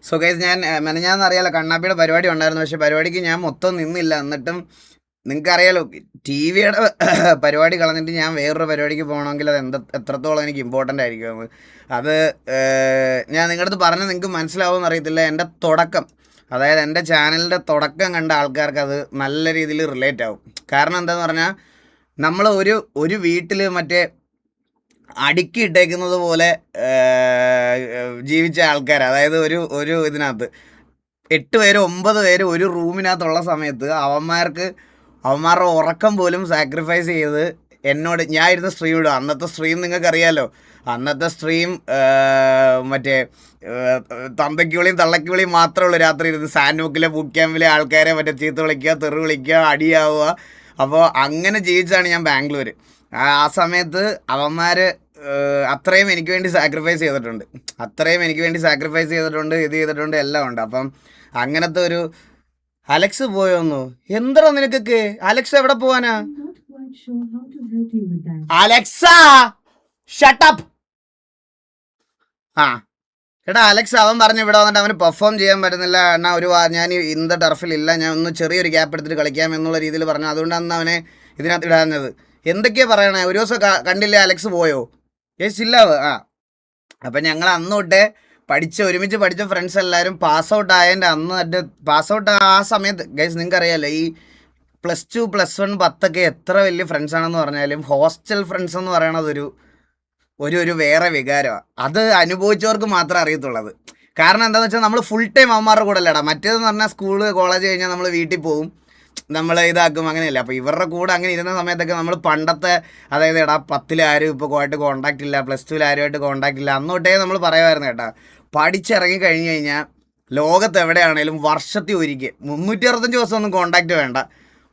So guys ഞാൻ മെനഞ്ഞാന്ന് അറിയാലോ കണ്ണാപ്പിയുടെ പരിപാടി ഉണ്ടായിരുന്നു. പക്ഷെ പരിപാടിക്ക് ഞാൻ മൊത്തം നിന്നില്ല. എന്നിട്ടും നിങ്ങൾക്കറിയാലോ ടി വിയുടെ പരിപാടി കളഞ്ഞിട്ട് ഞാൻ വേറൊരു പരിപാടിക്ക് പോകണമെങ്കിൽ അത് എത്രത്തോളം എനിക്ക് ഇമ്പോർട്ടൻ്റ് ആയിരിക്കും. അത് ഞാൻ നിങ്ങളുടെ അടുത്ത് പറഞ്ഞാൽ നിങ്ങൾക്ക് മനസ്സിലാവുമെന്ന് അറിയത്തില്ല. എൻ്റെ തുടക്കം, അതായത് എൻ്റെ ചാനലിൻ്റെ തുടക്കം കണ്ട ആൾക്കാർക്ക് അത് നല്ല രീതിയിൽ റിലേറ്റ് ആവും. കാരണം എന്താണെന്ന് പറഞ്ഞാൽ നമ്മൾ ഒരു വീട്ടിൽ മറ്റേ അടുക്കി ഇട്ടേക്കുന്നത് പോലെ ജീവിച്ച ആൾക്കാർ, അതായത് ഒരു ഇതിനകത്ത് 8 പേര് 9 പേര് ഒരു റൂമിനകത്തുള്ള സമയത്ത് അവന്മാരുടെ ഉറക്കം പോലും സാക്രിഫൈസ് ചെയ്ത് എന്നോട് ഞാൻ ഇരുന്ന് സ്ട്രീം ഇടും. അന്നത്തെ സ്ട്രീം നിങ്ങൾക്കറിയാലോ. അന്നത്തെ സ്ട്രീം മറ്റേ തന്തയ്ക്കുവിളിയും തള്ളയ്ക്കുവിളിയും മാത്രമേ ഉള്ളൂ. രാത്രി ഇരുന്ന് സാൻഡോക്കിലെ ബൂട്ട് ക്യാമ്പിലെ ആൾക്കാരെ മറ്റേ ചീത്ത വിളിക്കുക, തെറി വിളിക്കുക, അടിയാവുക. അപ്പോൾ അങ്ങനെ ജീവിച്ചാണ് ഞാൻ ബാംഗ്ലൂർ. ആ സമയത്ത് അവന്മാർ അത്രയും എനിക്ക് വേണ്ടി സാക്രിഫൈസ് ചെയ്തിട്ടുണ്ട്. ഇത് ചെയ്തിട്ടുണ്ട്, എല്ലാം ഉണ്ട്. അപ്പം അങ്ങനത്തെ ഒരു അലക്സ് പോയോന്നു. എന്താ നിനക്കൊക്കെ? അലക്സ് എവിടെ പോവാനാ? Alexa shut up. എടാ അലക്സ്, അവൻ പറഞ്ഞു ഇവിടെ വന്നിട്ട് അവന് പെർഫോം ചെയ്യാൻ പറ്റുന്നില്ല എന്നാ, ഞാൻ ഇന്നത്തെ ടർഫിലില്ല, ഞാൻ ഒന്ന് ചെറിയൊരു ഗ്യാപ്പ് എടുത്തിട്ട് കളിക്കാം എന്നുള്ള രീതിയിൽ പറഞ്ഞു. അതുകൊണ്ടാണ് അവനെ ഇതിനകത്ത് ഇടാഞ്ഞത്. എന്തൊക്കെയാ പറയണേ? ഒരു ദിവസം കണ്ടില്ലേ അലക്സ് പോയോ? ഇല്ല. അപ്പം ഞങ്ങൾ അന്ന് തൊട്ടേ ഒരുമിച്ച് പഠിച്ച ഫ്രണ്ട്സ് എല്ലാവരും പാസ് ഔട്ട് ആയതിൻ്റെ അന്ന് പാസ് ഔട്ട് ആ സമയത്ത് ഗൈസ് നിങ്ങൾക്കറിയാമല്ലോ, ഈ +2 +1 10 എത്ര വലിയ ഫ്രണ്ട്സാണെന്ന് പറഞ്ഞാലും ഹോസ്റ്റൽ ഫ്രണ്ട്സ് എന്ന് പറയണത് ഒരു വേറെ വികാരമാണ്. അത് അനുഭവിച്ചവർക്ക് മാത്രമേ അറിയത്തുള്ളത്. കാരണം എന്താണെന്ന് വെച്ചാൽ നമ്മൾ ഫുൾ ടൈം അവന്മാരുടെ കൂടെ അല്ലടാ. മറ്റേതെന്ന് പറഞ്ഞാൽ സ്കൂള് കോളേജ് കഴിഞ്ഞാൽ നമ്മൾ വീട്ടിൽ പോകും, നമ്മൾ ഇതാക്കും, അങ്ങനെയല്ല. അപ്പോൾ ഇവരുടെ കൂടെ അങ്ങനെ ഇരുന്ന സമയത്തൊക്കെ നമ്മൾ പണ്ടത്തെ, അതായത് 10ൽ ആരും ഇപ്പോൾ ആയിട്ട് കോൺടാക്റ്റ് ഇല്ല, +2ൽ ആരുമായിട്ട് കോൺടാക്റ്റ് ഇല്ല, അന്നോട്ടേ നമ്മൾ പറയുമായിരുന്നു കേട്ടോ. പഠിച്ചിറങ്ങി കഴിഞ്ഞ് കഴിഞ്ഞാൽ ലോകത്ത് എവിടെയാണേലും വർഷത്തിൽ ഒരിക്കൽ 365 ദിവസമൊന്നും കോൺടാക്റ്റ് വേണ്ട,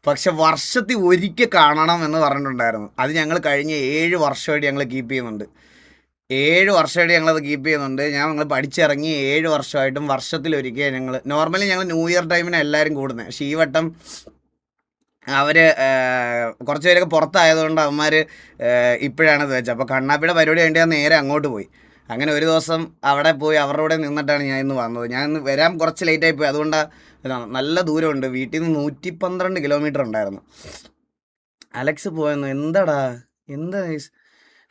പക്ഷെ വർഷത്തിൽ ഒരിക്കൽ കാണണം എന്ന് പറഞ്ഞിട്ടുണ്ടായിരുന്നു. അത് ഞങ്ങൾ കഴിഞ്ഞ 7 വർഷമായിട്ട് ഞങ്ങൾ കീപ്പ് ചെയ്യുന്നുണ്ട്. 7 വർഷമായിട്ട് ഞങ്ങളത് കീപ്പ് ചെയ്യുന്നുണ്ട്. ഞങ്ങൾ പഠിച്ചിറങ്ങി 7 വർഷമായിട്ടും വർഷത്തിലൊരിക്കൽ നോർമലി ഞങ്ങൾ ന്യൂ ഇയർ ടൈമിന് എല്ലാവരും കൂടുന്നത്. പക്ഷേ ഈ വട്ടം അവർ കുറച്ച് പേരൊക്കെ പുറത്തായതുകൊണ്ട് അവന്മാർ ഇപ്പോഴാണ് ഇത് വെച്ചത്. അപ്പോൾ കണ്ണാപ്പിയുടെ പരിപാടി വേണ്ടി ഞാൻ നേരെ അങ്ങോട്ട് പോയി. അങ്ങനെ ഒരു ദിവസം അവിടെ പോയി അവരുടെ കൂടെ നിന്നിട്ടാണ് ഞാൻ ഇന്ന് വന്നത്. ഞാൻ ഇന്ന് വരാൻ കുറച്ച് ലേറ്റായി പോയി. അതുകൊണ്ടാണ്, നല്ല ദൂരമുണ്ട്, വീട്ടിൽ നിന്ന് 112 കിലോമീറ്റർ ഉണ്ടായിരുന്നു. അലക്സ് പോയെന്നു. എന്താടാ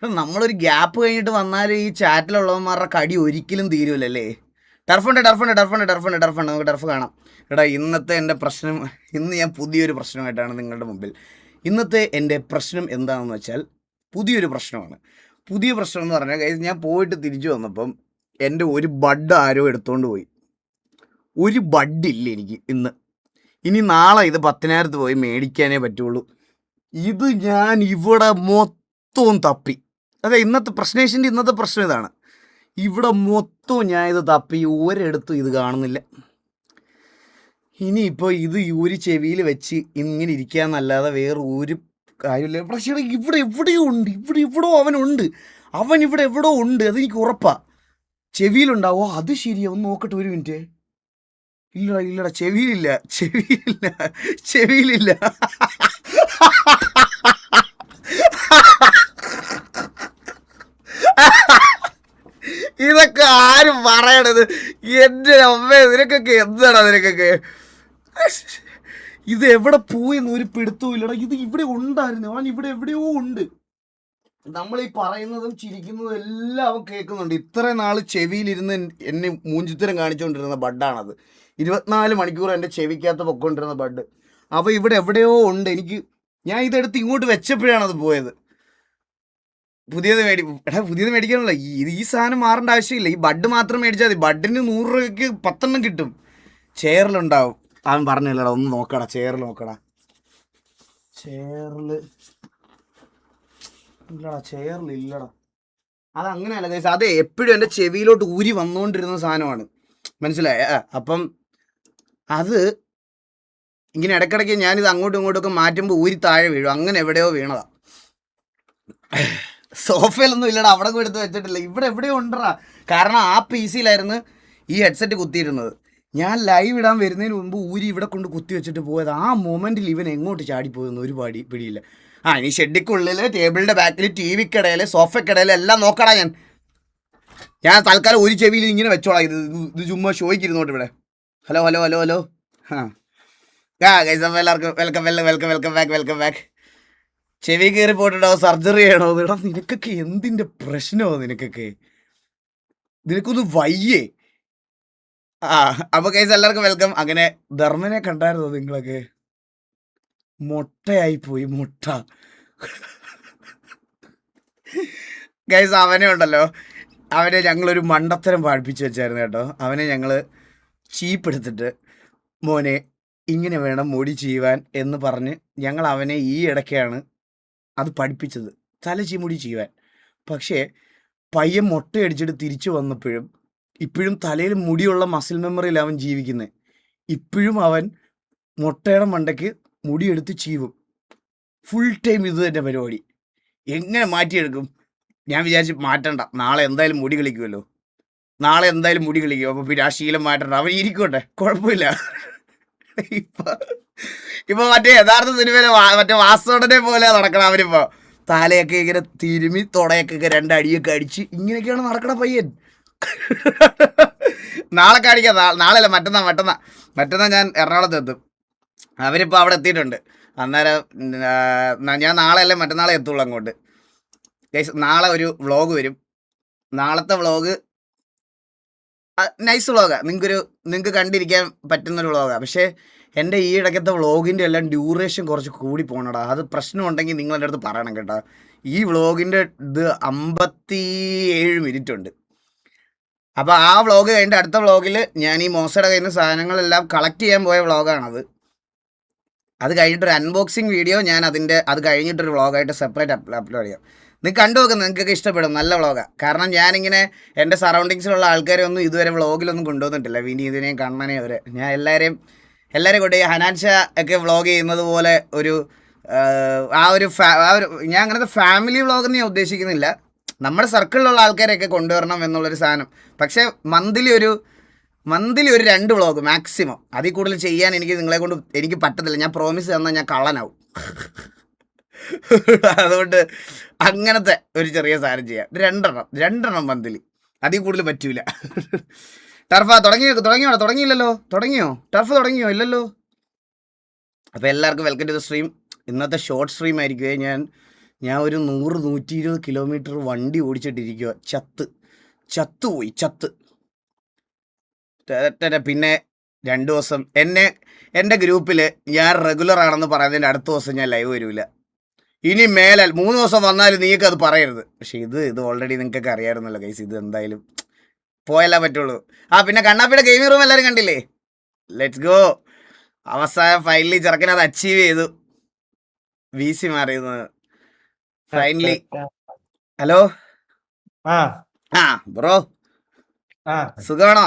ഇപ്പം നമ്മളൊരു ഗ്യാപ്പ് കഴിഞ്ഞിട്ട് വന്നാൽ ഈ ചാറ്റിലുള്ളവന്മാരുടെ കടി ഒരിക്കലും തീരുമല്ലേ. ടർഫുണ്ട്, നമുക്ക് ടർഫ് കാണാം. എടാ ഇന്നത്തെ എൻ്റെ പ്രശ്നം, ഇന്ന് ഞാൻ പുതിയൊരു പ്രശ്നമായിട്ടാണ് നിങ്ങളുടെ മുമ്പിൽ. ഇന്നത്തെ എൻ്റെ പ്രശ്നം എന്താണെന്ന് വെച്ചാൽ പുതിയൊരു പ്രശ്നമാണ്. പുതിയ പ്രശ്നം എന്ന് പറഞ്ഞാൽ ഞാൻ പോയിട്ട് തിരിച്ചു വന്നപ്പം എൻ്റെ ഒരു ബഡ് ആരോ എടുത്തുകൊണ്ട് പോയി. ഒരു ബഡില്ല എനിക്ക് ഇനി നാളെ ഇത് 10,000 പോയി മേടിക്കാനേ പറ്റുള്ളൂ. ഇത് ഞാൻ ഇവിടെ മൊത്തവും തപ്പി. അതെ, പ്രശ്നേഷൻ്റെ ഇന്നത്തെ പ്രശ്നം ഇതാണ്. ഇവിടെ മൊത്തവും ഞാൻ ഇത് തപ്പി, ഒരിടത്തും ഇത് കാണുന്നില്ല. ഇനിയിപ്പോൾ ഇത് ഒരു ചെവിയിൽ വെച്ച് ഇങ്ങനെ ഇരിക്കാന്നല്ലാതെ വേറെ ഒരു കാര്യമില്ല. പക്ഷേ ഇവിടെ എവിടെയോ ഉണ്ട്, അവൻ ഇവിടെ എവിടെയോ ഉണ്ട്, അതെനിക്ക് ഉറപ്പാ. ചെവിയിലുണ്ടാവോ? അത് ശരിയാ, ഒന്ന് നോക്കട്ടെ, ഒരു മിനിറ്റ്. ഇല്ലടാ ചെവിയിലില്ല. ഇതൊക്കെ ആരും പറയണത്? എൻ്റെ അമ്മേ, നിനക്കൊക്കെ എന്താണ്? ഇത് എവിടെ പോയെന്ന് ഒരു പിടുത്തവും ഇല്ലടാ. ഇത് ഇവിടെ ഉണ്ടായിരുന്നു, അവൻ ഇവിടെ എവിടെയോ ഉണ്ട്. നമ്മൾ ഈ പറയുന്നതും ചിരിക്കുന്നതും എല്ലാം അവൻ കേൾക്കുന്നുണ്ട്. ഇത്രയും നാൾ ചെവിയിലിരുന്ന് എന്നെ മൂഞ്ചിത്തരം കാണിച്ചുകൊണ്ടിരുന്ന ബഡാണത്. 24 മണിക്കൂർ എൻ്റെ ചെവിക്കകത്ത് പൊക്കൊണ്ടിരുന്ന ബഡ്. അപ്പോൾ ഇവിടെ എവിടെയോ ഉണ്ട്. ഞാൻ ഇതെടുത്ത് ഇങ്ങോട്ട് വെച്ചപ്പോഴാണ് അത് പോയത്. പുതിയത് മേടിക്കാനുള്ള ഈ സാധനം മാറേണ്ട ആവശ്യമില്ല. ഈ ബഡ് മാത്രം മേടിച്ചാൽ മതി. ബഡിന് 100 രൂപയ്ക്ക് 10 എണ്ണം കിട്ടും. ചെയറിലുണ്ടാവും. അവൻ പറഞ്ഞില്ലടാ, ഒന്ന് നോക്കടാ, ചെയറിൽ നോക്കടാ. ചെയറിലില്ലടാ. അതങ്ങനെയല്ല ഗൈസ്, അത് എപ്പോഴും എൻ്റെ ചെവിയിലോട്ട് ഊരി വന്നുകൊണ്ടിരുന്ന സാധനമാണ്, മനസ്സിലായ? അപ്പം അത് ഇങ്ങനെ ഇടയ്ക്കിടയ്ക്ക് ഞാനിത് അങ്ങോട്ടും ഇങ്ങോട്ടൊക്കെ മാറ്റുമ്പോൾ ഊരി താഴെ വീഴും. അങ്ങനെ എവിടെയോ വീണതാ. സോഫയിലൊന്നും ഇല്ലടാ, അവിടെ എടുത്ത് വെച്ചിട്ടില്ല. ഇവിടെ എവിടെയോ ഉണ്ടടാ. കാരണം ആ PC-യിലായിരുന്നു ഈ ഹെഡ്സെറ്റ് കുത്തിയിരുന്നത്. ഞാൻ ലൈവ് ഇടാൻ വരുന്നതിന് മുമ്പ് ഊരി ഇവിടെ കൊണ്ട് കുത്തി വെച്ചിട്ട് പോയത്. ആ മൊമെൻറ്റിൽ ഇവൻ എങ്ങോട്ട് ചാടിപ്പോയെന്ന് ഒരു പിടിയില്ല. ഇനി ഷെഡിക്കുള്ളിൽ, ടേബിളിൻ്റെ ബാക്കിൽ, TV-ക്കിടയിൽ, സോഫയ്ക്കിടയിൽ എല്ലാം നോക്കടാ ഞാൻ. ഞാൻ തൽക്കാലം ഒരു ചെവിയിൽ ഇങ്ങനെ വെച്ചോളാം. ഇത് ചുമ്മാ ഷോയ്ക്ക് ഇരുന്നോട്ട് ഇവിടെ. Hello hello hello hello. എല്ലാവർക്കും വെൽക്കം ബാക്ക്. ചെവി കയറി പോയിട്ടുണ്ടാവും, സർജറി ചെയ്യണോ? എടാ നിനക്കൊക്കെ എന്തിന്റെ പ്രശ്നമോ? നിനക്കൊന്ന് വയ്യേ? അപ്പൊ ഗൈസ് എല്ലാവർക്കും വെൽക്കം. അങ്ങനെ ധർമ്മനെ കണ്ടായിരുന്നോ നിങ്ങളൊക്കെ? മുട്ടയായി പോയി, മുട്ട. ഗൈസ് അവനെ ഉണ്ടല്ലോ, അവനെ ഞങ്ങളൊരു മണ്ടത്തരം പാടിപ്പിച്ച് വെച്ചായിരുന്നു കേട്ടോ. അവനെ ഞങ്ങൾ ചീപ്പെടുത്തിട്ട് മോനെ ഇങ്ങനെ വേണം മുടി ചെയ്യുവാൻ എന്ന് പറഞ്ഞ് ഞങ്ങൾ അവനെ ഈ ഇടയ്ക്കാണ് അത് പഠിപ്പിച്ചത്, മുടി ചെയ്യുവാൻ. പക്ഷേ പയ്യൻ മുട്ടയടിച്ചിട്ട് തിരിച്ചു വന്നപ്പോഴും ഇപ്പോഴും തലയിൽ മുടിയുള്ള മസിൽ മെമ്മറിയിൽ അവൻ ജീവിക്കുന്നത്. ഇപ്പോഴും അവൻ മുട്ടയുടെ മണ്ടയ്ക്ക് മുടിയെടുത്ത് ചീവും. ഫുൾ ടൈം ഇത് തന്നെ പരിപാടി. എങ്ങനെ മാറ്റിയെടുക്കും? ഞാൻ വിചാരിച്ച് മാറ്റണ്ട, നാളെ എന്തായാലും മുടി കളിക്കുമല്ലോ, അപ്പോൾ പിന്നെ ആ ശീലം മാറ്റണ്ട, അവൻ ഇരിക്കട്ടെ, കുഴപ്പമില്ല. ഇപ്പൊ മറ്റേ യഥാർത്ഥ സിനിമയിലെ മറ്റേ വാസോടനെ പോലെ നടക്കണം അവനിപ്പോ. തലയൊക്കെ ഇങ്ങനെ തിരുമി തുടയൊക്കെ രണ്ടടിയൊക്കെ അടിച്ച് ഇങ്ങനെയൊക്കെയാണ് നടക്കണ പയ്യൻ. നാളെ കാണിക്കാം. നാളെ മറ്റന്നാ ഞാൻ എറണാകുളത്ത് എത്തും. അവരിപ്പോൾ അവിടെ എത്തിയിട്ടുണ്ട്. അന്നേരം ഞാൻ നാളെ മറ്റന്നാളെ എത്തുള്ളൂ അങ്ങോട്ട്. നാളെ ഒരു വ്ളോഗ് വരും. നാളത്തെ വ്ളോഗ് നൈസ് വ്ളോഗാണ്, നിങ്ങൾക്ക് കണ്ടിരിക്കാൻ പറ്റുന്നൊരു വ്ളോഗാണ്. പക്ഷേ എൻ്റെ ഈ ഇടയ്ക്കത്തെ വ്ളോഗിൻ്റെ എല്ലാം ഡ്യൂറേഷൻ കുറച്ച് കൂടി പോകണടാ. അത് പ്രശ്നമുണ്ടെങ്കിൽ നിങ്ങൾ എൻ്റെ അടുത്ത് പറയണം കേട്ടോ. ഈ വ്ളോഗിൻ്റെ ഇത് 57 മിനിറ്റ് ഉണ്ട്. അപ്പോൾ ആ വ്ളോഗ് കഴിഞ്ഞിട്ട് അടുത്ത വ്ളോഗിൽ ഞാൻ ഈ മോശയുടെ കയ്യിൽ നിന്ന് സാധനങ്ങളെല്ലാം കളക്ട് ചെയ്യാൻ പോയ വ്ളോഗാണത്. അത് കഴിഞ്ഞിട്ടൊരു അൺബോക്സിങ് വീഡിയോ ഞാൻ അത് കഴിഞ്ഞിട്ടൊരു വ്ളോഗായിട്ട് സെപ്പറേറ്റ് അപ്ലോഡ് ചെയ്യാം. നിങ്ങൾ കണ്ടു നോക്കുന്നത് നിങ്ങൾക്കൊക്കെ ഇഷ്ടപ്പെടും. നല്ല വ്ളോഗാണ്. കാരണം ഞാനിങ്ങനെ എൻ്റെ സറൗണ്ടിങ്സിലുള്ള ആൾക്കാരെ ഒന്നും ഇതുവരെ വ്ളോഗിലൊന്നും കൊണ്ടുവന്നിട്ടില്ല. വിനീതിനെയും കണ്ണനെയും അവരെ ഞാൻ എല്ലാവരെയും കൊണ്ട് ഹനാൻഷ ഒക്കെ വ്ളോഗ് ചെയ്യുന്നത് പോലെ ഒരു ഞാൻ അങ്ങനത്തെ ഫാമിലി വ്ളോഗൊന്നും ഞാൻ ഉദ്ദേശിക്കുന്നില്ല. നമ്മുടെ സർക്കിളിലുള്ള ആൾക്കാരെയൊക്കെ കൊണ്ടുവരണം എന്നുള്ളൊരു സാധനം. പക്ഷേ മന്ത്ലി ഒരു 2 വ്ളോഗ് മാക്സിമം. അതിൽ കൂടുതൽ ചെയ്യാൻ എനിക്ക് പറ്റത്തില്ല. ഞാൻ പ്രോമിസ് തന്നാൽ ഞാൻ കള്ളനാവും. അതുകൊണ്ട് അങ്ങനത്തെ ഒരു ചെറിയ സാധനം ചെയ്യാം. 2 മന്ത്ലി, അതിൽ കൂടുതൽ പറ്റൂല. ടർഫ തുടങ്ങിയില്ലല്ലോ? ടർഫ് തുടങ്ങിയോ? ഇല്ലല്ലോ. അപ്പോൾ എല്ലാവർക്കും വെൽക്കം ടു ദ സ്ട്രീം. ഇന്നത്തെ ഷോർട്ട് സ്ട്രീം ആയിരിക്കുമേ. ഞാൻ ഒരു 100-120 കിലോമീറ്റർ വണ്ടി ഓടിച്ചിട്ടിരിക്കുക. ചത്തുപോയി. പിന്നെ 2 ദിവസം എൻ്റെ ഗ്രൂപ്പിൽ ഞാൻ റെഗുലർ ആണെന്ന് പറയുന്നതിൻ്റെ അടുത്ത ദിവസം ഞാൻ ലൈവ് വരില്ല. ഇനി മേലാൽ 3 ദിവസം വന്നാലും നിങ്ങൾക്ക് അത് പറയരുത്. പക്ഷേ ഇത് ഓൾറെഡി നിങ്ങൾക്കൊക്കെ അറിയാമായിരുന്നല്ലോ ഗൈസ്. ഇത് എന്തായാലും പോയല്ലേ പറ്റുള്ളൂ. പിന്നെ കണ്ണാപ്പിയുടെ ഗെയിമിംഗ് റൂം എല്ലാവരും കണ്ടില്ലേ? Let's go. അവസാനം ഫൈനലി ചെറുക്കനെ അത് അച്ചീവ് ചെയ്തു. VC മാറിയുന്നത് ഫൈനലി. ഹലോ ബ്രോ, സുഖമാണോ?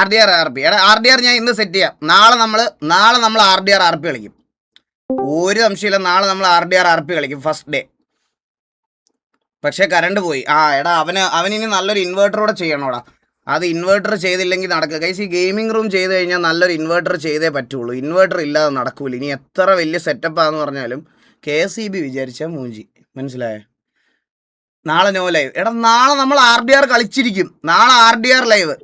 RDR ഞാൻ ഇന്ന് സെറ്റ് ചെയ്യാം. നാളെ നമ്മൾ RDR RP കളിക്കും. ഒരു സംശയമില്ല, നാളെ നമ്മൾ RDR RP കളിക്കും ഫസ്റ്റ് ഡേ. പക്ഷേ കറണ്ട് പോയി. അവനിനി നല്ലൊരു ഇൻവേർട്ടറോടെ ചെയ്യണോടാ. അത് ഇൻവേർട്ടർ ചെയ്തില്ലെങ്കിൽ നടക്കുക ഗൈസ്. ഈ ഗെയിമിംഗ് റൂം ചെയ്ത് കഴിഞ്ഞാൽ നല്ലൊരു ഇൻവേർട്ടർ ചെയ്തേ പറ്റുള്ളൂ. ഇൻവേർട്ടർ ഇല്ലാതെ നടക്കൂല. ഇനി എത്ര വലിയ സെറ്റപ്പാന്ന് പറഞ്ഞാലും KCB വിചാരിച്ചാൽ മൂഞ്ചി. മനസ്സിലായോ? നാളെ നോ ലൈവ്. നാളെ നമ്മൾ RDR കളിച്ചിരിക്കും. നാളെ RDR ലൈവ്.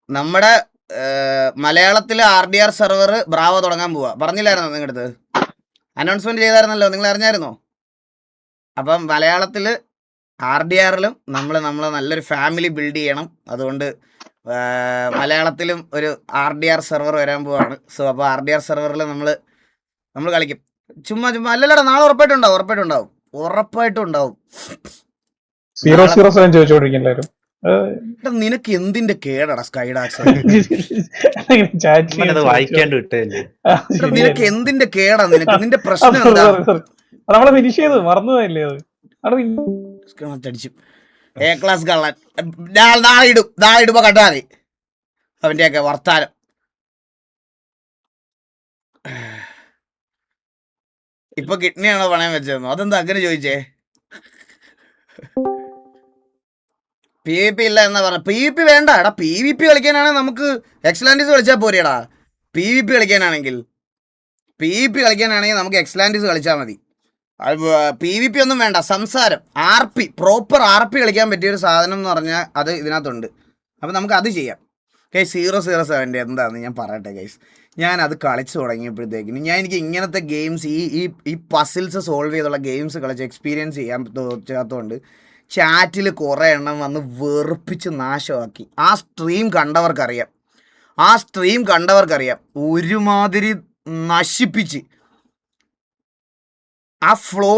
നമ്മുടെ മലയാളത്തിലെ RDR സെർവർ ബ്രാവോ തുടങ്ങാൻ പോവാ. പറഞ്ഞില്ലായിരുന്നോ നിങ്ങളുടെ അടുത്ത്? അനൗൺസ്മെന്റ് ചെയ്തായിരുന്നല്ലോ, നിങ്ങൾ അറിഞ്ഞായിരുന്നോ? അപ്പം മലയാളത്തിൽ RDRലും നമ്മൾ നല്ലൊരു ഫാമിലി ബിൽഡ് ചെയ്യണം. അതുകൊണ്ട് മലയാളത്തിലും ഒരു RDR സെർവർ വരാൻ പോവാണ്. സോ അപ്പോൾ RDR സെർവറിൽ നമ്മൾ കളിക്കും. ചുമ്മാ അല്ലല്ലടാ, നാളെ ഉറപ്പായിട്ടും ഉണ്ടാവും. നിനക്ക് എന്തിന്റെ കേടാടാ സ്കൈഡാക്സ്? നിനക്ക് എന്തിന്റെ കേടാ? നിന്റെ പ്രശ്നം എന്താ? A ക്ലാസ് കള്ളൻ. നാളെ ഇടുമ്പോ കണ്ടാ മതി അവന്റെയൊക്കെ വർത്താനം. ഇപ്പൊ കിഡ്നിയാണോ പണയം വെച്ചതെന്നോ? അതെന്താ അങ്ങനെ ചോദിച്ചേ? PvP ഇല്ല എന്നാ പറഞ്ഞ? PvP വേണ്ട എടാ. PvP കളിക്കാനാണെങ്കിൽ നമുക്ക് എക്സ്ലാൻഡീസ് കളിച്ചാൽ പോരെടാ. PvP കളിക്കാനാണെങ്കിൽ നമുക്ക് എക്സ്ലാൻഡീസ് കളിച്ചാൽ മതി. PvP ഒന്നും വേണ്ട, സംസാരം, RP, പ്രോപ്പർ RP കളിക്കാൻ പറ്റിയൊരു സാധനം എന്ന് പറഞ്ഞാൽ അത് ഇതിനകത്തുണ്ട്. അപ്പം നമുക്ക് അത് ചെയ്യാം. ഗൈസ് 007 എന്താണെന്ന് ഞാൻ പറയട്ടെ ഗൈസ്. ഞാൻ അത് കളിച്ച് തുടങ്ങിയപ്പോഴത്തേക്കിന് എനിക്ക് ഇങ്ങനത്തെ ഗെയിംസ് ഈ പസിൽസ് സോൾവ് ചെയ്തുള്ള ഗെയിംസ് കളിച്ച് എക്സ്പീരിയൻസ് ചെയ്യാൻ പറ്റാത്തതുകൊണ്ട് ചാറ്റിൽ കുറേ എണ്ണം വന്ന് വെറുപ്പിച്ച് നാശമാക്കി. ആ സ്ട്രീം കണ്ടവർക്കറിയാം ഒരുമാതിരി നശിപ്പിച്ച് ആ ഫ്ലോ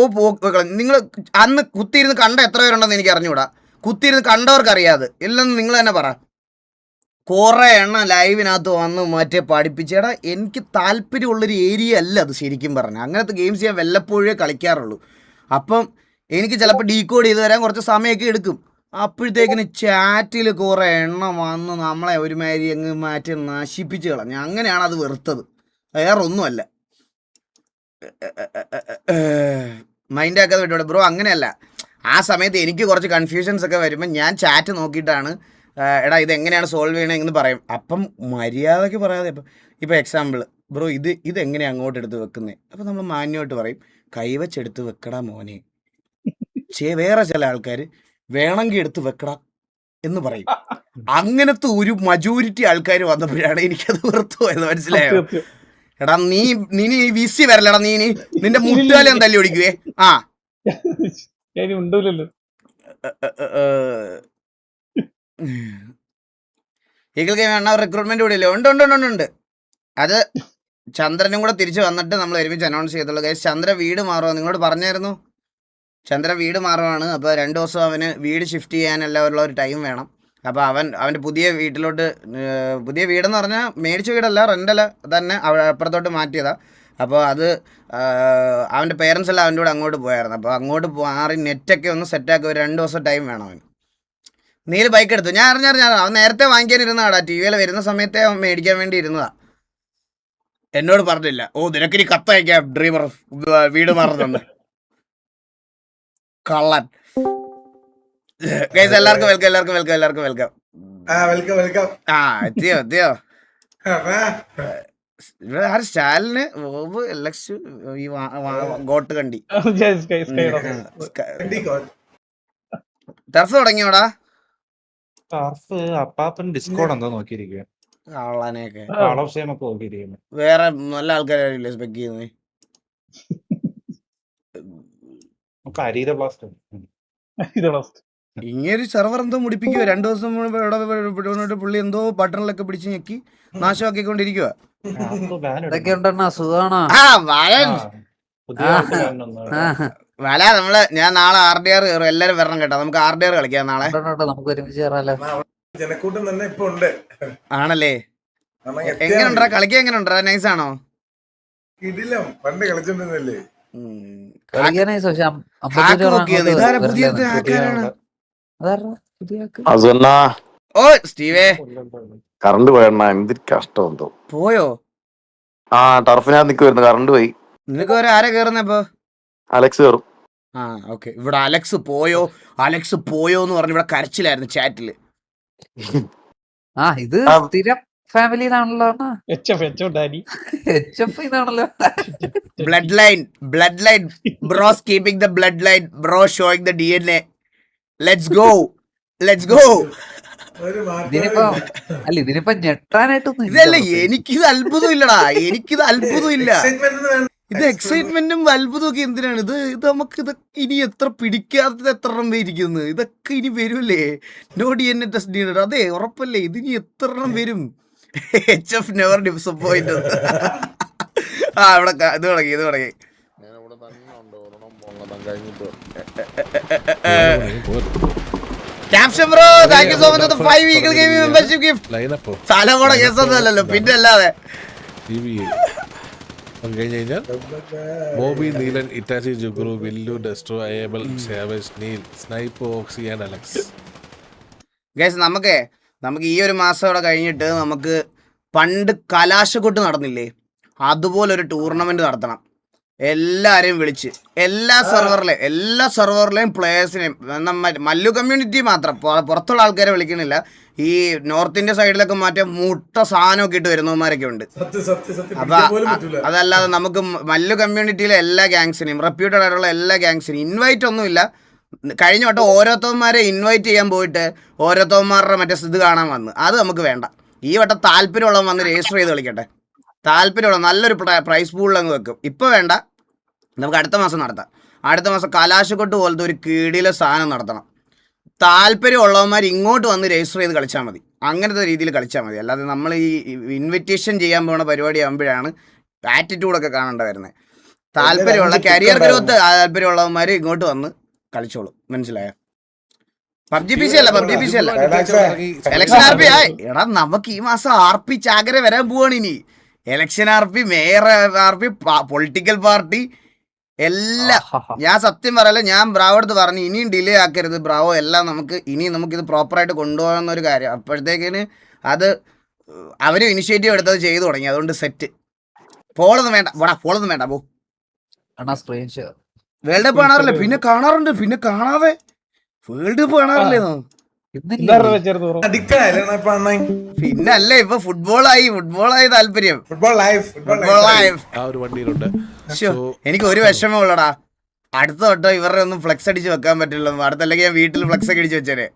നിങ്ങൾ അന്ന് കുത്തിയിരുന്ന് കണ്ട എത്ര പേരുണ്ടെന്ന് എനിക്ക് അറിഞ്ഞുകൂടാ. കുത്തിയിരുന്ന് കണ്ടവർക്കറിയാതെ ഇല്ലെന്ന് നിങ്ങൾ തന്നെ പറ. കുറേ എണ്ണം ലൈവിനകത്ത് വന്ന് മറ്റേ പഠിപ്പിച്ചേടാ. എനിക്ക് താല്പര്യമുള്ളൊരു ഏരിയ അല്ല അത് ശരിക്കും പറഞ്ഞാൽ. അങ്ങനത്തെ ഗെയിംസ് ഞാൻ വല്ലപ്പോഴേ കളിക്കാറുള്ളൂ. അപ്പം എനിക്ക് ചിലപ്പോൾ ഡീകോഡ് ചെയ്ത് തരാൻ കുറച്ച് സമയമൊക്കെ എടുക്കും. അപ്പോഴത്തേക്കിന് ചാറ്റിൽ കുറേ എണ്ണം വന്ന് നമ്മളെ ഒരുമാതിരി അങ്ങ് മാറ്റി നശിപ്പിച്ച് കളഞ്ഞു. അങ്ങനെയാണ് അത് വെറുത്തത്, വേറൊന്നുമല്ല. മൈൻഡാക്കാതെ വിട്ടോടെ ബ്രോ. അങ്ങനെയല്ല, ആ സമയത്ത് എനിക്ക് കുറച്ച് കൺഫ്യൂഷൻസ് ഒക്കെ വരുമ്പോൾ ഞാൻ ചാറ്റ് നോക്കിയിട്ടാണ് എടാ ഇതെങ്ങനെയാണ് സോൾവ് ചെയ്യണമെന്ന് പറയും. അപ്പം മര്യാദയ്ക്ക് പറയാതെ ഇപ്പം എക്സാമ്പിൾ ബ്രോ ഇതെങ്ങനെയാണ് അങ്ങോട്ട് എടുത്ത് വെക്കുന്നത്, അപ്പം നമ്മൾ മാന്യമായിട്ട് പറയും കൈവച്ചെടുത്ത് വെക്കടാ മോനെ. വേറെ ചില ആൾക്കാർ വേണമെങ്കിൽ എടുത്ത് വെക്കടാ എന്ന് പറയും. അങ്ങനത്തെ ഒരു മജോറിറ്റി ആൾക്കാർ വന്നപ്പോഴാണ് എനിക്കത് വെറുത്തു പോയത്, മനസ്സിലായോ? എടാ നീ വിസി വരലടാ, നിന്റെ മുട്ടുകാലം തല്ലി ഓടിക്കുവേ. ആ ഈഗിൾ ഗെയിം എണ്ണ റിക്രൂട്ട്മെന്റ് കൂടെ ഇല്ലേ? ഉണ്ട്. അത് ചന്ദ്രനും കൂടെ തിരിച്ച് വന്നിട്ട് നമ്മൾ ഒരുമിച്ച് അനൗൺസ് ചെയ്തുള്ളൂ. ഗൈസ് ചന്ദ്ര വീട് മാറുക നിങ്ങളോട് പറഞ്ഞായിരുന്നു. ചന്ദ്ര വീട് മാറുവാണ്. അപ്പോൾ 2 ദിവസം അവന് വീട് ഷിഫ്റ്റ് ചെയ്യാനെല്ലാം ഉള്ള ഒരു ടൈം വേണം. അപ്പോൾ അവൻ്റെ പുതിയ വീട്ടിലോട്ട്, പുതിയ വീടെന്ന് പറഞ്ഞാൽ മേടിച്ച വീടല്ല, റെൻ്റല്ല തന്നെ അപ്പുറത്തോട്ട് മാറ്റിയതാണ്. അപ്പോൾ അത് അവൻ്റെ പേരൻസ് എല്ലാം അവൻ്റെ കൂടെ അങ്ങോട്ട് പോയായിരുന്നു. അപ്പോൾ അങ്ങോട്ട് മാറി നെറ്റൊക്കെ ഒന്ന് സെറ്റാക്കി ഒരു 2 ദിവസം ടൈം വേണം അവന്. നീല് ബൈക്ക് എടുത്തു. ഞാൻ അറിഞ്ഞാൽ അവൻ നേരത്തെ വാങ്ങിക്കാനിരുന്നതാടാ. TV വരുന്ന സമയത്തെ അവൻ മേടിക്കാൻ വേണ്ടി ഇരുന്നതാ. എന്നോട് പറഞ്ഞില്ല. നിനക്കിനി കത്തയക്കാം ഡ്രീമർ വീട് മാറുന്നുണ്ട്. കള്ളൻ. ഗൈസ് എല്ലാവർക്കും വെൽക്കം. എത്തിയോ ഇവിടെ ആര് സ്റ്റാലിന് ഗോട്ട് കണ്ടി ടർഫ് തുടങ്ങിയോടാ? അപ്പാപ്പൻ ഡിസ്കോഡ് എന്തോ നോക്കിയിരിക്കുക. വേറെ നല്ല ആൾക്കാരില്ലേ സ്പെക്ക് ചെയ്യുന്നത്? ഇങ്ങനൊരു സെർവർ എന്തോ മുടിപ്പിക്കുക. 2 ദിവസം മുമ്പ് പുള്ളി എന്തോ ബട്ടണിലൊക്കെ പിടിച്ച് ഞെക്കി നാശമാക്കിക്കൊണ്ടിരിക്കുക. ഞാൻ നാളെ RDR കയറും. എല്ലാരും വരണം കേട്ടോ. നമുക്ക് RDR കളിക്കാം നാളെ. ആണല്ലേ? എങ്ങനെയുണ്ടാ കളിക്കാൻ? എങ്ങനെയുണ്ടാ? നൈസ് ആണോ? പണ്ട് കളിച്ചോണ്ടിരുന്നല്ലേ? കറണ്ട് പോയണ്ണ, എന്തൊരു കഷ്ടം എന്തോ. പോയോ? ആ ടർഫിനകത്ത് നിൽക്കുവായിരുന്നു, കറണ്ട് പോയി. നിനക്ക് ആരാ കേറുന്നപ്പോ? അലക്സ് കയറും. ആ ഓക്കെ. ഇവിടെ അലക്സ് പോയോ എന്ന് പറഞ്ഞ് ഇവിടെ കരച്ചിലായിരുന്നു ചാറ്റില്. ഇത് സ്ഥിരം family blood line bros keeping the blood line bro showing the DNA. Let's go. ഇതിനിപ്പോ ഞെട്ടാനായിട്ടൊന്നും ഇതല്ല. എനിക്കിത് അത്ഭുതം ഇല്ലടാ. ഇത് എക്സൈറ്റ്മെന്റും അത്ഭുതവും ഒക്കെ എന്തിനാണ്? ഇത് നമുക്ക് ഇനി എത്ര പിടിക്കാത്തത് എത്ര എണ്ണം ഇരിക്കുന്നു? ഇതൊക്കെ ഇനി വരുമല്ലേ? No DNA test needed. അതെ ഉറപ്പല്ലേ? ഇതിനി എത്ര എണ്ണം വരും? HF never disappoint. ഇവിടെ ഇത് തുടങ്ങി. Caption bro thank you so much for 5 eagle gaming membership gift. സ്ഥലം കൂടെ കേസൊന്നുമല്ലല്ലോ പിന്നെ അല്ലാതെ. ബോബി, നീലൻ, ഇറ്റാച്ചി, ജുഗ്രു, വില്ലു, ഡെസ്ട്രോ, അയേബൽ, Savage, Neel, Snipe, Oxy and Alex. Guys നമുക്ക് ഈ ഒരു മാസം ഇവിടെ കഴിഞ്ഞിട്ട് നമുക്ക് പണ്ട് കലാശക്കൊട്ട് നടന്നില്ലേ അതുപോലൊരു ടൂർണമെന്റ് നടത്തണം. എല്ലാരെയും വിളിച്ച് എല്ലാ സെർവറിലെയും പ്ലേയേഴ്സിനെയും മല്ലു കമ്മ്യൂണിറ്റി മാത്രം പുറത്തുള്ള ആൾക്കാരെ വിളിക്കണില്ല. ഈ നോർത്ത് ഇന്ത്യ സൈഡിലൊക്കെ മറ്റേ മുട്ട സാധനമൊക്കെ ഇട്ട് വരുന്നവന്മാരൊക്കെ ഉണ്ട്. അപ്പൊ അതല്ലാതെ നമുക്ക് മല്ലു കമ്മ്യൂണിറ്റിയിലെ എല്ലാ ഗ്യാങ്സിനെയും റെപ്യൂട്ടഡ് ആയിട്ടുള്ള എല്ലാ ഗ്യാങ്സിനെയും ഇൻവൈറ്റ് ഒന്നുമില്ല. കഴിഞ്ഞ വട്ടം ഓരോരുത്തന്മാരെ ഇൻവൈറ്റ് ചെയ്യാൻ പോയിട്ട് ഓരോരുത്തന്മാരുടെ മറ്റേ ഇത് കാണാൻ വന്ന് അത് നമുക്ക് വേണ്ട. ഈ വട്ടം താല്പര്യമുള്ളവൻ വന്ന് രജിസ്റ്റർ ചെയ്ത് കളിക്കട്ടെ. താല്പര്യമുള്ള നല്ലൊരു പ്രൈസ് പൂളിൽ അങ്ങ് വെക്കും. ഇപ്പോൾ വേണ്ട, നമുക്ക് അടുത്ത മാസം നടത്താം. അടുത്ത മാസം കലാശക്കൊട്ട് പോലത്തെ ഒരു കീടിലെ സാധനം നടത്തണം. താല്പര്യമുള്ളവന്മാർ ഇങ്ങോട്ട് വന്ന് രജിസ്റ്റർ ചെയ്ത് കളിച്ചാൽ മതി. അങ്ങനത്തെ രീതിയിൽ കളിച്ചാൽ മതി. അല്ലാതെ നമ്മൾ ഈ ഇൻവിറ്റേഷൻ ചെയ്യാൻ പോകുന്ന പരിപാടി ആകുമ്പോഴാണ് ആറ്റിറ്റ്യൂഡൊക്കെ കാണേണ്ട വരുന്നത്. താല്പര്യമുള്ള കരിയർ ഗ്രോത്ത് താല്പര്യമുള്ളവന്മാർ ഇങ്ങോട്ട് വന്ന് കളിച്ചോളൂ. മനസ്സിലായോ? പബ്ജി പി സി അല്ല ഇലക്ഷൻ ആർ പി ആയി. എടാ നമുക്ക് ഈ മാസം ആർ പി ചാകര വരാൻ പോവാണ്. ഇനി election R P, mayor R P, political party എല്ലാം. ഞാൻ സത്യം പറയല്ല, ഞാൻ ബ്രാവോ അടുത്ത് പറഞ്ഞു ഇനിയും ഡിലേ ആക്കരുത് ബ്രാവോ, എല്ലാം നമുക്കിത് പ്രോപ്പറായിട്ട് കൊണ്ടുപോകാവുന്ന ഒരു കാര്യം. അപ്പോഴത്തേക്കിന് അത് അവരും ഇനിഷ്യേറ്റീവ് എടുത്തത് ചെയ്തു തുടങ്ങി. അതുകൊണ്ട് സെറ്റ്. ഫോളൊന്നും വേണ്ട പോ. വേൾഡ് കപ്പ് കാണാറില്ല? പിന്നെ കാണാറുണ്ട്. പിന്നെ കാണാതെ വേൾഡ് കപ്പ് കാണാറില്ലേ? പിന്നല്ലേ ഇപ്പൊ ഫുട്ബോളായി താല്പര്യം. ഫുട്ബോൾ ലൈഫ് ആ ഒരു വണ്ടിയിലുണ്ട്. എനിക്ക് ഒരു വിഷമം ഉള്ളടാ, അടുത്ത തൊട്ടോ ഇവരുടെ ഒന്നും ഫ്ലെക്സ് അടിച്ച് വെക്കാൻ പറ്റില്ല. അടുത്തല്ലെങ്കിൽ ഞാൻ വീട്ടിൽ ഫ്ലെക്സ് ഒക്കെ അടിച്ച് വെച്ചേനെ.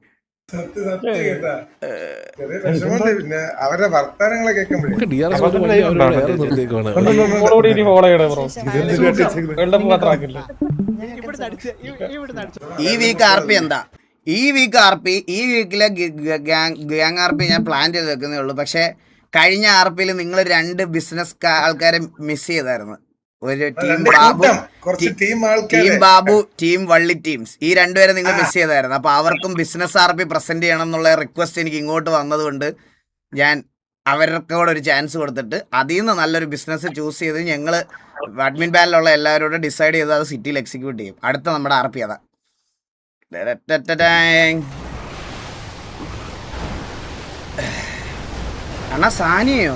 പിന്നെ അവരുടെ വർത്താനങ്ങളൊക്കെ ഈ വീക്ക് ആർ പി എന്താ? ഈ വീക്കിലെ ഗ്യാങ് ആർ പി ഞാൻ പ്ലാൻ ചെയ്ത് വെക്കുന്നേ ഉള്ളൂ. പക്ഷെ കഴിഞ്ഞ ആർ പിയിൽ നിങ്ങൾ 2 ബിസിനസ് ആൾക്കാരെ മിസ് ചെയ്തായിരുന്നു. ഒരു ടീം ബാബു, ടീം വള്ളി ടീംസ്. ഈ 2 പേരെ നിങ്ങൾ മിസ് ചെയ്തായിരുന്നു. അപ്പൊ അവർക്കും ബിസിനസ് ആർ പി പ്രസന്റ് ചെയ്യണം എന്നുള്ള റിക്വസ്റ്റ് എനിക്ക് ഇങ്ങോട്ട് വന്നതുകൊണ്ട് ഞാൻ അവർക്ക് കൂടെ ഒരു ചാൻസ് കൊടുത്തിട്ട് അതിൽ നിന്ന് നല്ലൊരു ബിസിനസ് ചൂസ് ചെയ്ത് ഞങ്ങൾ അഡ്മിൻ പാനലുള്ള എല്ലാവരോടും ഡിസൈഡ് ചെയ്ത് അത് സിറ്റിയിൽ എക്സിക്യൂട്ട് ചെയ്യും. അടുത്ത നമ്മുടെ ആർ പി അതാ. അണ്ണാ സാനിയോ?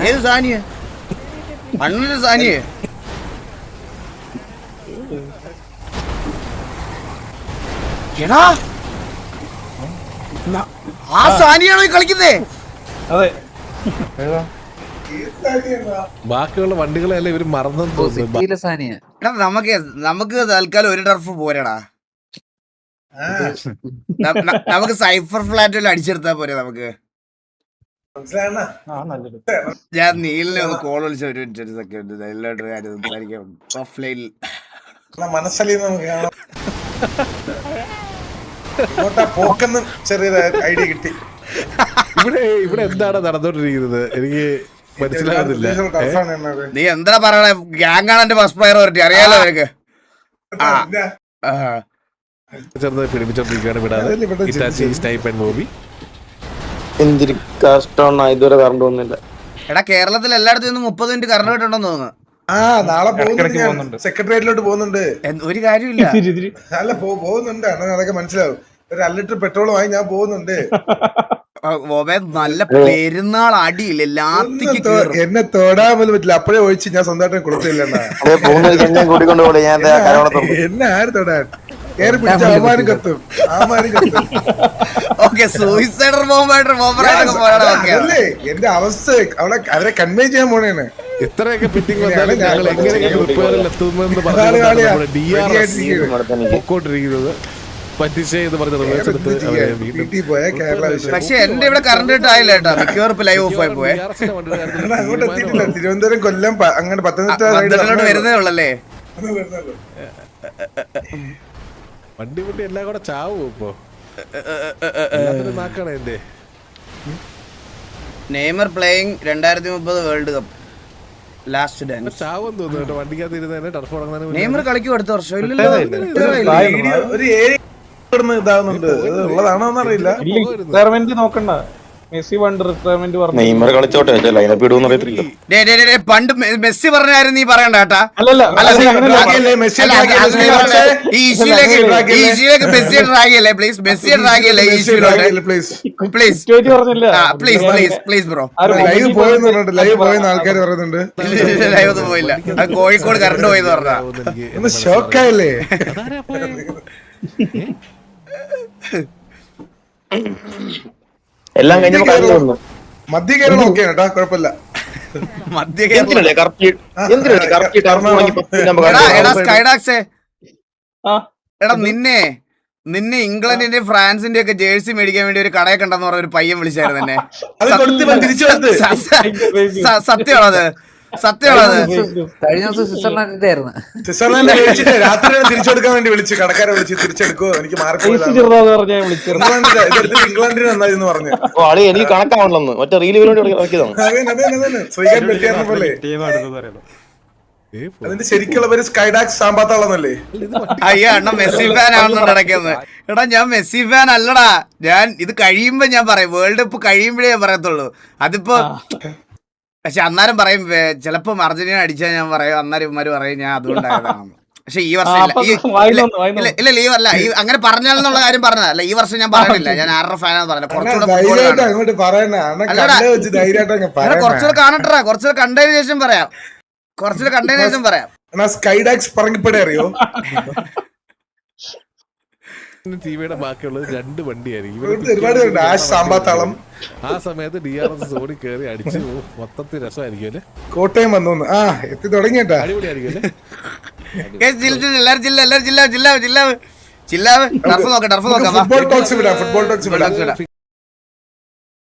ഏത് സാനിയ? അണ്ണന്റെ സാനിയെ? എടാ ആ സാനിയാണോ ഈ കളിക്കുന്നേ? ബാക്കിയുള്ള വണ്ടികളെല്ലാം ഇവര് മറന്നെന്ന് തോന്നുന്നു. എടാ നമുക്ക് തൽക്കാലം ഒരു ടർഫ് പോരടാ. നമുക്ക് സൈഫർ ഫ്ലാറ്റിൽ അടിച്ചെടുത്താ പോരെ നമുക്ക്. ഞാൻ നീലിനെ ഒന്ന് കോൾ വിളിച്ച ഒരു സെക്കൻഡ് എല്ലാവരും കാര്യം സംസാരിക്കാം ഓഫ്ലൈനിൽ. മനസ്സലിന്ന് നമുക്ക് കാണാം. പോക്കെന്ന് ചെറിയൊരു ഐഡിയ കിട്ടി. ഇവിടെ എന്താണ് നടന്നോണ്ടിരിക്കുന്നത് എനിക്ക് മനസ്സിലാകുന്നില്ല. നീ എന്താ പറയണേ? ഗ്യാങ്ങാണ് എന്റെ ഫസ്റ്റ് പ്രയോറിറ്റി, അറിയാലോ എനിക്ക്. ചെറുതായി പിടിപ്പിച്ചോണ്ടിരിക്കുകയാണ് വിടാതെ. ഇറ്റാച്ചി സ്നൈപ്പ് ആൻഡ് മൂവി എന്തൊരു കഷ്ടമാണ്. ഇതുവരെ കറണ്ട് വന്നില്ല. എടാ കേരളത്തിൽ എല്ലായിടത്തും നിന്ന് 30 മിനിറ്റ് കറണ്ട് കിട്ടുണ്ടെന്ന് തോന്നുന്നു. നാളെ പോകുന്നുണ്ട്, സെക്രട്ടേറിയറ്റിലോട്ട് പോകുന്നുണ്ട്. ഒരു കാര്യമില്ല. അല്ല പോകുന്നുണ്ട്, അതൊക്കെ മനസ്സിലാവും. ഒരു 1 ലിറ്റർ പെട്രോൾ വാങ്ങി ഞാൻ പോകുന്നുണ്ട്. നല്ല പെരുന്നാൾ അടിയില്ലേ ലാത്തിക്ക് എന്നെ തൊടാൻ പോലും പറ്റില്ല. അപ്പഴേ ഒഴിച്ച് ഞാൻ സ്വന്തമായിട്ട് കൊടുത്തില്ല. എന്നെ ആര് തൊടാൻ? കേറി പിടിച്ച ആമാരും കത്തും. എന്റെ അവസ്ഥ അവരെ കൺവേ ചെയ്യാൻ പോണേണ്. എത്രയൊക്കെ ഫിറ്റിംഗ് വന്നാലും ഞങ്ങൾ എങ്ങനെയൊക്കെ റിപ്പയറിൽ എത്തുമെന്ന് പറഞ്ഞിരിക്കുന്നത് പറ്റിച്ചേ എന്ന് പറഞ്ഞ റിവേഴ്സ് എടുത്ത്. പക്ഷെ എന്റെ ഇവിടെ കറണ്ട് ഇട്ടായില്ല കേട്ടോ. മിക്കവാറും ലൈവ് ഓഫ് ആയി പോയെ. അങ്ങോട്ട് എത്തിയിട്ടില്ല. തിരുവനന്തപുരം, കൊല്ലം, അങ്ങനെ പത്തനംതിട്ട വരുന്നേ ഉള്ളല്ലേ. വണ്ടി എല്ലാം കൂടെ ചാവും ഇപ്പൊ. നാക്കാണ് എന്റെ Neymar playing 2030 world cup last dance. ചാവും തോന്നുന്നു വണ്ടിക്കകത്ത് ഇരുന്ന് ടർഫ് തുടങ്ങുന്നതിന്. നെയ്മർ കളിക്കും അടുത്ത വർഷം. ഇല്ലല്ലോ ഒരു ഇതാവുന്നുണ്ട്. ഉള്ളതാണോന്ന് അറിയില്ല. നോക്കണ്ട. മെസ്സി പണ്ട് റിട്ടയർമെന്റ് പറഞ്ഞു. നെയ്മർ കളിച്ചോട്ടെ ലൈനപ്പ് ഇടുമെന്ന് അറിയത്തില്ല. പണ്ട് മെസ്സി പറഞ്ഞായിരുന്നു നീ പറയണ്ട കേട്ടാ. അല്ലല്ല അല്ല, ഡ്രാഗിയല്ലേ, മെസ്സി അല്ല, ഡ്രാഗിയല്ലേ, അത് നീ പറഞ്ഞ ഈ ഇഷ്യൂലേക്ക് മെസ്സിയെ ഡ്രാഗിയല്ലേ പ്ലീസ്, മെസ്സിയെ ഡ്രാഗിയല്ലേ ഈ ഇഷ്യൂലോട്ട് പ്ലീസ്. പ്ലീസ് ചോദിച്ചു പറഞ്ഞില്ല. Please bro. ലൈവ് പോയെന്ന് പറഞ്ഞിട്ട് ലൈവ് പോയെന്ന് ആൾക്കാർ പറയുന്നുണ്ട്. ലൈവ് ഒന്നും പോയില്ല, അത് കോഴിക്കോട് കറണ്ട് പോയെന്ന് പറഞ്ഞാ. ഒന്ന് ഷോക്കായല്ലേ? എല്ലാം കഴിഞ്ഞപ്പോ കറണ്ട് വന്നു. മധ്യ കേരളം ഓക്കെ കേട്ടാ, കുഴപ്പമില്ല. മധ്യ കേരളം എന്തിനല്ലേ കറക്റ്റ് എടാ സ്കൈഡാക്സേ, ആ. എടാ നിന്നെ ഇംഗ്ലണ്ടിന്റെ ഫ്രാൻസിന്റെ ഒക്കെ ജേഴ്സി മേടിക്കാൻ വേണ്ടി ഒരു കടയൊക്കെ ഉണ്ടെന്ന് പറഞ്ഞ ഒരു പയ്യൻ വിളിച്ചായിരുന്നു എന്നെ. അത് കൊടുത്ത് ഇവൻ തിരിച്ചു കൊടുത്ത്. സത്യമാണത്, സത്യമാണത്. കഴിഞ്ഞ ദിവസം സ്വിറ്റ്സർലാൻഡിന്റെ ആയിരുന്നു. സ്വിറ്റ്സർലാൻഡ് വിളിച്ചിട്ട് രാത്രി തിരിച്ചു കൊടുക്കാൻ വേണ്ടി വിളിച്ചു, കടക്കാരെ വിളിച്ച് തിരിച്ചെടുക്കുവോ, എനിക്ക് ഫേസ് മാറിപ്പോയതാണ്. ചെറുതാന്ന് പറഞ്ഞാൽ വിളിച്ചത്. ഇംഗ്ലണ്ടിന് നന്നായിരുന്നു പറഞ്ഞു. ഓ ആളി എനിക്ക് കണക്കാവണമെന്ന് മറ്റേ റീല് വേണ്ടി ഇറക്കിയതാണ്. അതന്നെ ശ്രീകാന്ത് വെട്ടിയാറിനെ പോലെ. അതിന്റെ ശരിക്കുള്ള പേര് സ്കൈഡാക്സ് സാമ്പാത്താളെന്നല്ലേ? അയ്യോ അണ്ണ മെസ്സി ഫാൻ ആണെന്നുണ്ട് ഇടയ്ക്കൊന്ന്. എടാ ഞാൻ മെസ്സി ഫാൻ അല്ലടാ, ഞാൻ ഇത് കഴിയുമ്പോ ഞാൻ പറയും, വേൾഡ് കപ്പ് കഴിയുമ്പോഴേ ഞാൻ പറയത്തുള്ളൂ. അതിപ്പോ പക്ഷെ അന്നേരം പറയും, ചിലപ്പോ അർജന്റീന അടിച്ചാൽ ഞാൻ പറയും, അന്നേരം ഇവന്മാര് പറയും ഞാൻ അതുകൊണ്ടായതാണ്. പക്ഷെ ഈ വർഷം ഇല്ല ലീവ് അല്ല, അങ്ങനെ പറഞ്ഞാലെന്നുള്ള കാര്യം പറഞ്ഞതല്ല, ഈ വർഷം ഞാൻ പറയണില്ല, ഞാൻ ആരുടെ ഫാനാന്ന് പറഞ്ഞില്ല. ധൈര്യമായിട്ട് അങ്ങോട്ട് പറയണ വെച്ച് ധൈര്യമായിട്ട് അങ്ങ് പറയണ. കുറച്ചുകൂടെ കാണട്ടെ, കുറച്ചുകൂടെ കണ്ടതിന് ശേഷം പറയാം, കുറച്ചുകൂടെ കണ്ടതിന് ശേഷം പറയാം. സ്കൈഡാക്സ് പറങ്കിപ്പടെ അറിയോ? ടിവിയുടെ ബാക്കിയുള്ളത് 2 വണ്ടിയായിരിക്കും. ഇവിടുത്തെ ഒരുപാട് പേരുണ്ട്. ആഷ് സാമ്പാത്താളം ആ സമയത്ത് DRS സോണി കയറി അടിച്ച് മൊത്തത്തിൽ രസമായിരിക്കും അല്ലേ, കോട്ടയം വന്നു. ആ എത്തി തുടങ്ങിട്ടാ. അടിപൊളിയായിരിക്കും അല്ലേ. എല്ലാരും ജില്ല ടർഫ് നോക്കാം. ഫുട്ബോൾ ടോക്സ് വിടാം.